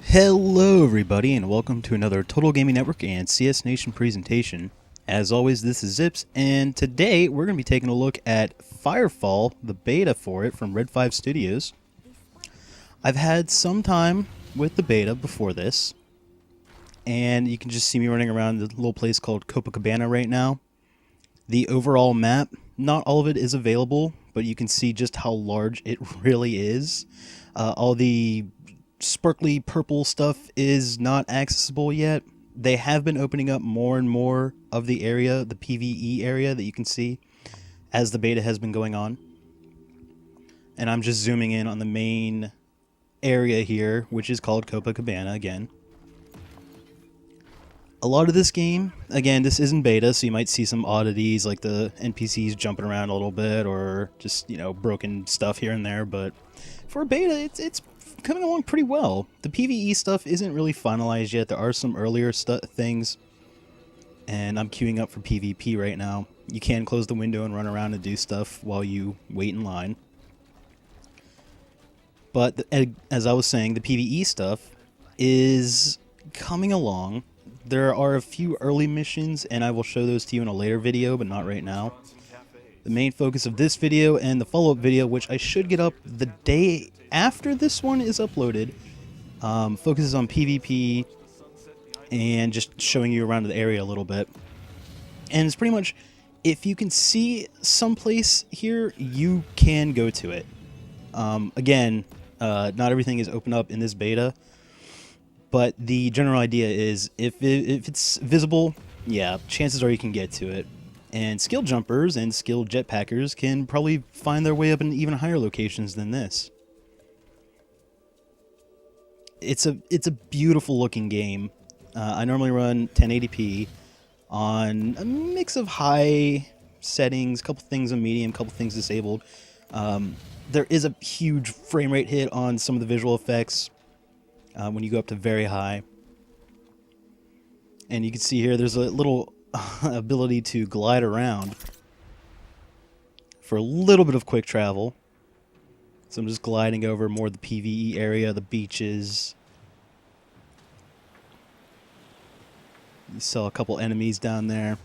Hello everybody and welcome to another Total Gaming Network and CS Nation presentation. As always, this is Zips, and today we're going to be taking a look at FireFall, the beta for it from Red 5 Studios. I've had some time with the beta before this, and you can just see me running around the little place called Copacabana right now. The overall map, not all of it is available, but you can see just how large it really is. All the sparkly purple stuff is not accessible yet. They have been opening up more and more of the area, the PvE area that you can see as the beta has been going on. And I'm just zooming in on the main area here, which is called Copacabana again. A lot of this game, again, this isn't beta, so you might see some oddities like the NPCs jumping around a little bit or just, broken stuff here and there, but for a beta, it's coming along pretty well. The PvE stuff isn't really finalized yet. There are some earlier things, and I'm queuing up for PvP right now. You can close the window and run around and do stuff while you wait in line. But as I was saying, the PvE stuff is coming along. There are a few early missions, and I will show those to you in a later video, but not right now. The main focus of this video and the follow-up video, which I should get up the day after this one is uploaded, focuses on PvP and just showing you around the area a little bit. And it's pretty much, if you can see someplace here, you can go to it. Again, not everything is open up in this beta, but the general idea is if it's visible, yeah, chances are you can get to it. And skilled jumpers and skilled jetpackers can probably find their way up in even higher locations than this. It's a beautiful looking game. I normally run 1080p on a mix of high settings, a couple things on medium, a couple things disabled. There is a huge frame rate hit on some of the visual effects when you go up to very high. And you can see here there's a little ability to glide around for a little bit of quick travel. So I'm just gliding over more of the PvE area, the beaches. You saw a couple enemies down there.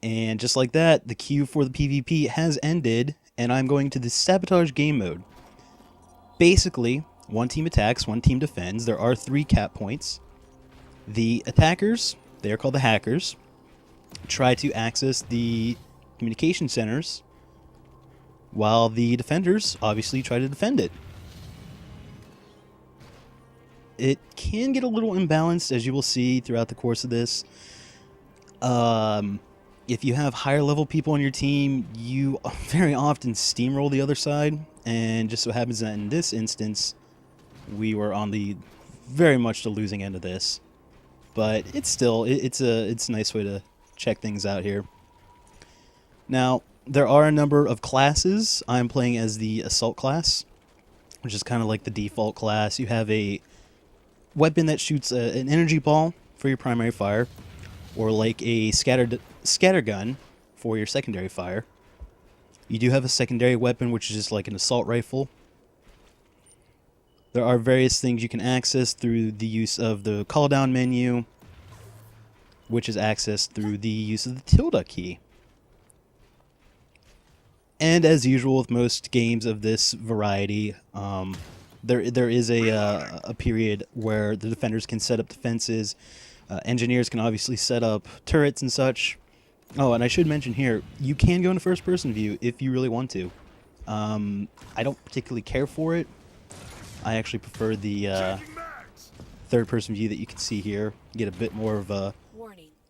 And just like that, the queue for the PvP has ended, and I'm going to the Sabotage game mode. Basically, one team attacks, one team defends. There are 3 cap points. The attackers, they are called the hackers, try to access the communication centers, while the defenders obviously try to defend it. It can get a little imbalanced, as you will see throughout the course of this. If you have higher level people on your team, you very often steamroll the other side, and just so happens that in this instance, we were on the very much the losing end of this. But it's still, it's a nice way to check things out here. Now, there are a number of classes. I'm playing as the Assault class, which is kind of like the default class. You have a weapon that shoots an energy ball for your primary fire, or like a scatter gun for your secondary fire. You do have a secondary weapon, which is just like an assault rifle. There are various things you can access through the use of the call down menu, which is accessed through the use of the tilde key. And as usual with most games of this variety, there is a period where the defenders can set up defenses. Engineers can obviously set up turrets and such. Oh, and I should mention here, you can go into first-person view if you really want to. I don't particularly care for it. I actually prefer the third-person view that you can see here. You get a bit more of a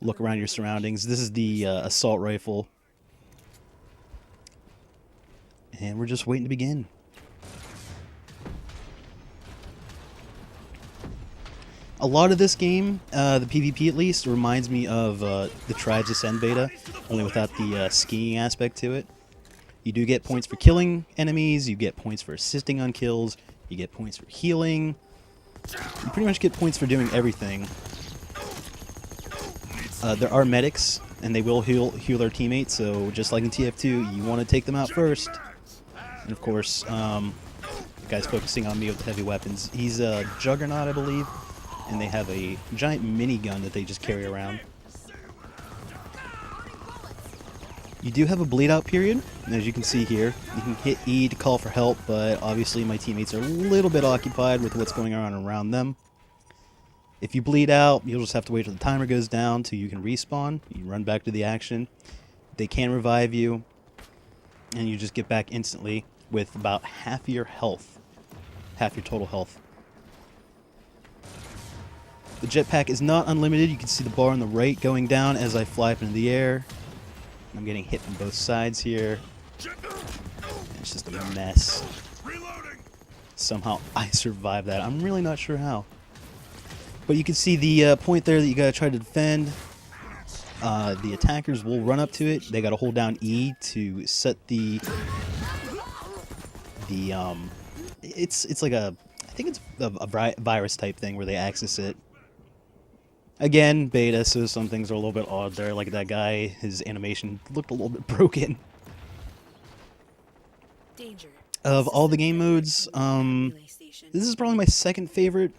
look around your surroundings. This is the assault rifle. And we're just waiting to begin. A lot of this game, the PvP at least, reminds me of the Tribes Ascend beta, only without the skiing aspect to it. You do get points for killing enemies, you get points for assisting on kills, you get points for healing. You pretty much get points for doing everything. There are medics, and they will heal their teammates, so just like in TF2, you want to take them out first. And of course, guy's focusing on me with the heavy weapons. He's a Juggernaut, I believe, and they have a giant minigun that they just carry around. You do have a bleed out period, and as you can see here, you can hit E to call for help, but obviously my teammates are a little bit occupied with what's going on around them. If you bleed out, you'll just have to wait till the timer goes down till you can respawn. You run back to the action. They can revive you, and you just get back instantly with about half your health, half your total health. The jetpack is not unlimited. You can see the bar on the right going down as I fly up into the air. I'm getting hit from both sides here. It's just a mess. Somehow I survived that. I'm really not sure how. But you can see the point there that you gotta try to defend. The attackers will run up to it. They gotta hold down E to set the it's like a, I think it's a virus type thing where they access it. Again, beta, so some things are a little bit odd there. Like that guy, his animation looked a little bit broken. Danger. Of all the game modes, this is probably my second favorite.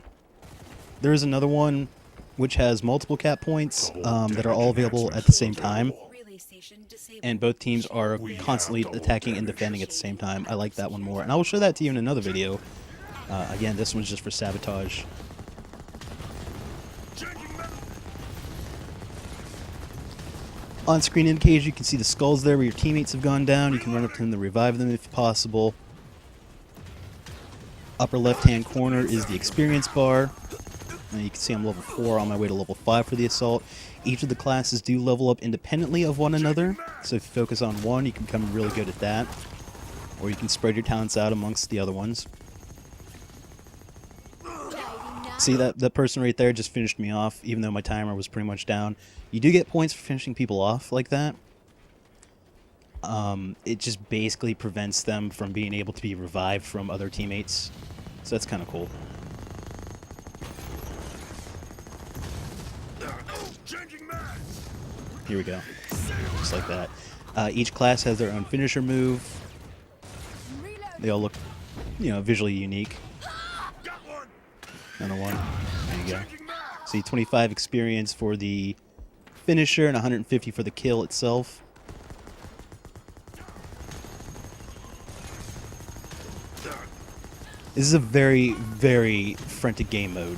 There is another one which has multiple cap points that are all available at the same time. And both teams are constantly attacking and defending at the same time. I like that one more. And I will show that to you in another video. Again, this one's just for Sabotage. On-screen indicators, you can see the skulls there where your teammates have gone down. You can run up to them to revive them if possible. Upper left-hand corner is the experience bar. And you can see I'm level 4 on my way to level 5 for the assault. Each of the classes do level up independently of one another. So if you focus on one, you can become really good at that. Or you can spread your talents out amongst the other ones. See, that person right there just finished me off, even though my timer was pretty much down. You do get points for finishing people off like that. It just basically prevents them from being able to be revived from other teammates. So that's kind of cool. Here we go. Just like that. Each class has their own finisher move. They all look, you know, visually unique. Another one. There you go. See, 25 experience for the finisher and 150 for the kill itself. This is a very, very frantic game mode.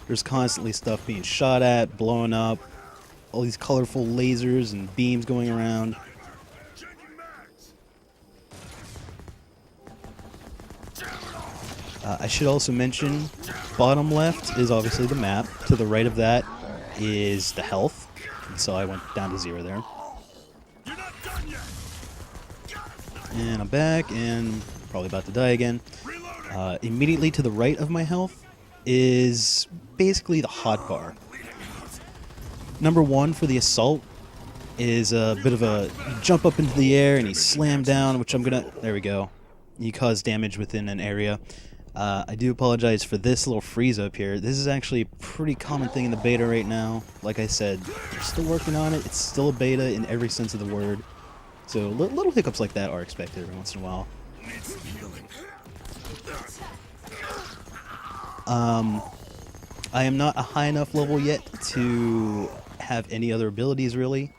There's constantly stuff being shot at, blowing up, all these colorful lasers and beams going around. I should also mention, bottom left is obviously the map. To the right of that is the health. And so I went down to 0 there. And I'm back, and probably about to die again. Immediately to the right of my health is basically the hotbar. Number 1 for the assault is a bit of a jump up into the air and he slammed down, which I'm gonna, there we go. You cause damage within an area. I do apologize for this little freeze up here. This is actually a pretty common thing in the beta right now. Like I said, they're still working on it. It's still a beta in every sense of the word. So little hiccups like that are expected every once in a while. I am not a high enough level yet to have any other abilities really.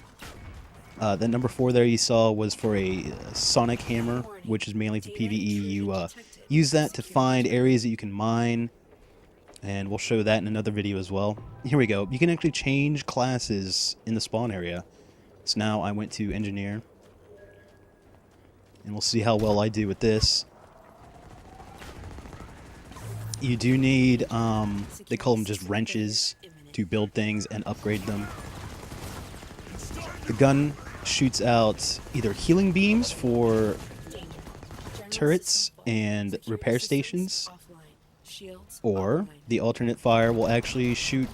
The number 4 there you saw was for a sonic hammer, which is mainly for PvE. You use that to find areas that you can mine, and we'll show that in another video as well. Here we go. You can actually change classes in the spawn area. So now I went to engineer, and we'll see how well I do with this. You do need, they call them just wrenches, to build things and upgrade them. The gun shoots out either healing beams for turrets and repair stations, or the alternate fire will actually shoot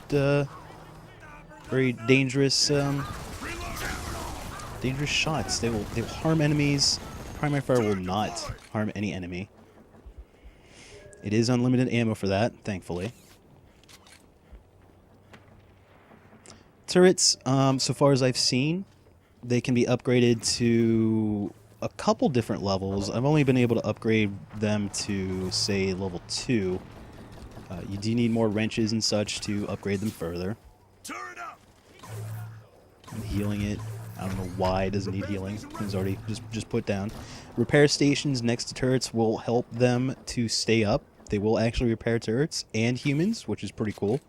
very dangerous dangerous shots. They will harm enemies. Primary fire will not harm any enemy. It is unlimited ammo for that, thankfully. Turrets, so far as I've seen, they can be upgraded to a couple different levels. I've only been able to upgrade them to, say, level 2. You do need more wrenches and such to upgrade them further. I'm healing it. I don't know why it doesn't need healing. It's already just put down. Repair stations next to turrets will help them to stay up. They will actually repair turrets and humans, which is pretty cool.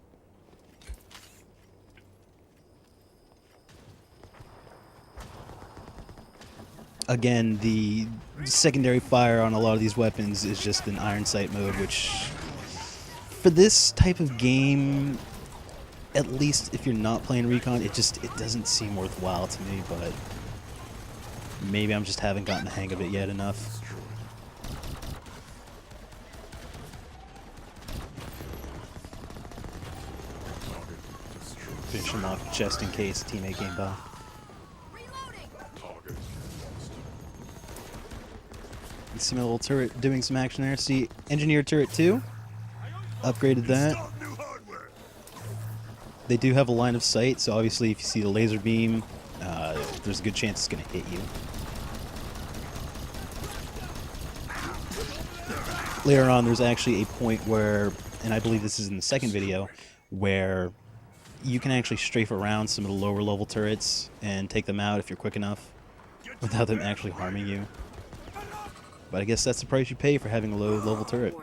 Again, the secondary fire on a lot of these weapons is just an iron sight mode, which for this type of game, at least if you're not playing Recon, it doesn't seem worthwhile to me, but maybe I'm just haven't gotten the hang of it yet enough. Finish him off just in case a teammate came by. You see my little turret doing some action there. See, Engineer Turret 2. Upgraded that. They do have a line of sight, so obviously if you see the laser beam, there's a good chance it's going to hit you. Later on, there's actually a point where, and I believe this is in the second video, where you can actually strafe around some of the lower level turrets and take them out if you're quick enough without them actually harming you. But I guess that's the price you pay for having a low level turret.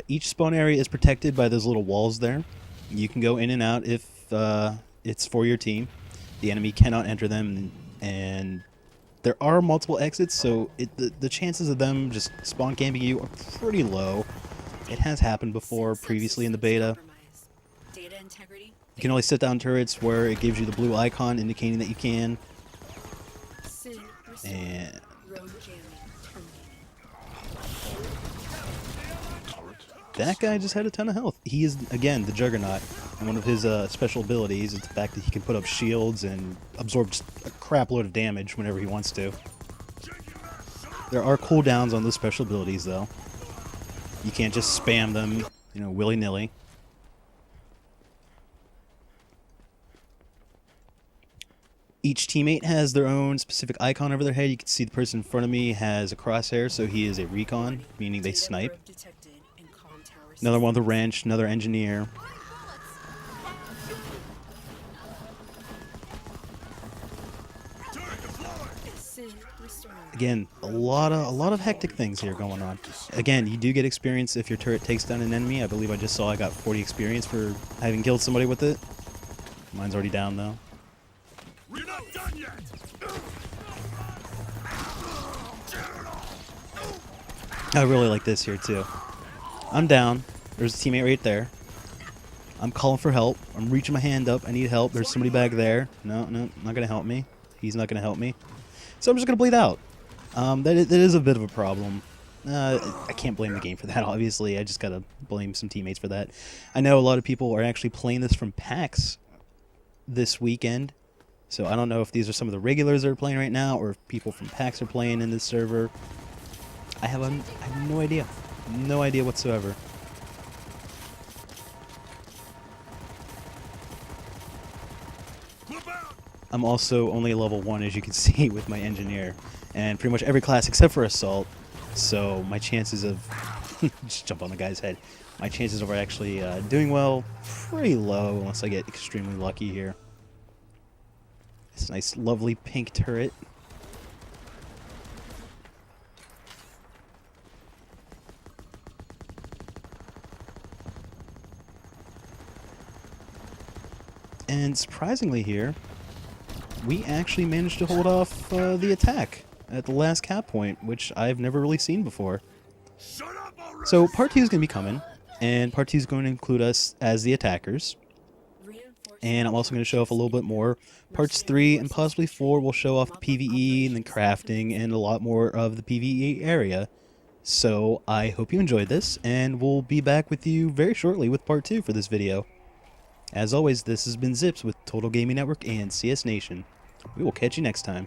Each spawn area is protected by those little walls there. You can go in and out if it's for your team. The enemy cannot enter them, and there are multiple exits, so the chances of them just spawn camping you are pretty low. It has happened before previously in the beta. You can only set down turrets where it gives you the blue icon indicating that you can. And that guy just had a ton of health. He is, again, the Juggernaut, and one of his special abilities is the fact that he can put up shields and absorb just a crap load of damage whenever he wants to. There are cooldowns on those special abilities, though. You can't just spam them, willy-nilly. Each teammate has their own specific icon over their head. You can see the person in front of me has a crosshair, so he is a recon, meaning they snipe. Another one with a wrench, another engineer. Again, a lot of hectic things here going on. Again, you do get experience if your turret takes down an enemy. I believe I just saw I got 40 experience for having killed somebody with it. Mine's already down though. We're not done yet. I really like this here too. I'm down. There's a teammate right there. I'm calling for help. I'm reaching my hand up. I need help. There's somebody back there. No, not gonna help me. He's not gonna help me. So I'm just gonna bleed out. That is a bit of a problem. I can't blame the game for that, obviously. I just gotta blame some teammates for that. I know a lot of people are actually playing this from PAX this weekend. So I don't know if these are some of the regulars that are playing right now, or if people from PAX are playing in this server. I have no idea. No idea whatsoever. I'm also only level 1, as you can see, with my engineer. And pretty much every class except for assault. So my chances of... just jump on the guy's head. My chances of actually doing well, pretty low, unless I get extremely lucky here. This nice, lovely pink turret. And surprisingly here, we actually managed to hold off the attack at the last cap point, which I've never really seen before. So part 2 is going to be coming, and part 2 is going to include us as the attackers. And I'm also going to show off a little bit more. Parts 3 and possibly 4 will show off the PvE and the crafting and a lot more of the PvE area. So I hope you enjoyed this, and we'll be back with you very shortly with part 2 for this video. As always, this has been Zips with Total Gaming Network and CS Nation. We will catch you next time.